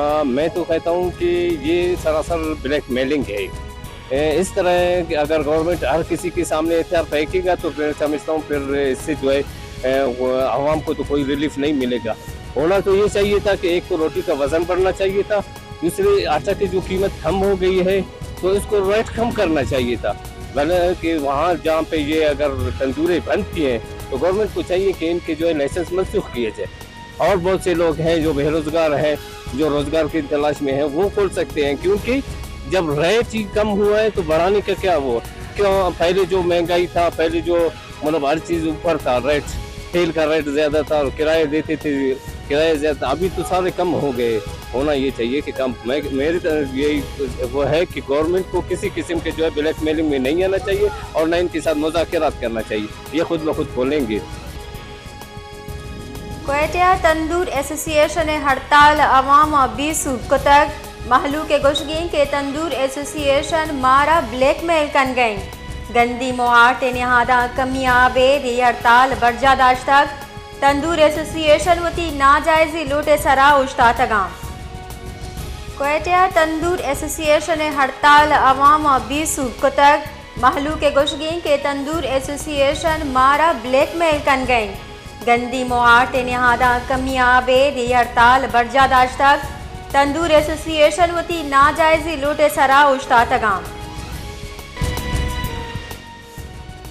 मैं तो कहता हूँ कि ये सरासर ब्लैकमेलिंग है। इस तरह कि अगर गवर्नमेंट हर किसी के सामने एहतियात फेंकेगा तो फिर समझता हूँ फिर इससे जो है आवाम को तो कोई रिलीफ नहीं मिलेगा। होना तो ये चाहिए था कि एक तो रोटी का वजन बढ़ना चाहिए था, दूसरी आटा की जो कीमत कम हो गई है तो इसको रेट कम करना चाहिए था। भले कि वहाँ जहाँ पे ये अगर तंदूरें बंद किए हैं तो गवर्नमेंट को चाहिए कि इनके जो है लाइसेंस मनसूख किए जाए। और बहुत से लोग हैं जो बेरोजगार हैं, जो रोजगार की तलाश में है, वो खोल सकते हैं, क्योंकि जब रेट ही कम हुआ है तो बढ़ाने का क्या वो क्यों। पहले जो महंगाई था, पहले जो मतलब हर चीज ऊपर था, रेट तेल का रेट ज्यादा था और किराए देते थे, किराए ज्यादा, अभी तो सारे कम हो गए। होना ये चाहिए कि कम। मेरी तरफ यही वो है कि गवर्नमेंट को किसी किस्म के जो है ब्लैकमेलिंग में नहीं आना चाहिए और ना इनके साथ मुज़ाकरात करना चाहिए। ये खुद ब खुद खोलेंगे। क्वेटा तंदूर एसोसिएशन हड़ताल अवाम 20 तक महलू के गुशगी के तंदूर एसोसिएशन मारा ब्लैकमेल कन गई गंदी मुआट नहादा कमियाबे री हड़ताल बर्जादाश्त तक तंदूर एसोसिएशन वती नाजायजी लूटे सरा उश्ता तगाम क्वेटा तंदूर एसोसिएशन हड़ताल अवाम 20 तक महलू के गुशगी के तंदूर एसोसिएशन मारा ब्लैकमेल कन गई गंदी मुआट नहादा कमियाबे री हड़ताल बर्जादाश्त तक तंदूर एसोसिएशन वती नाजायजी लूटे सरा उश्ता तगाम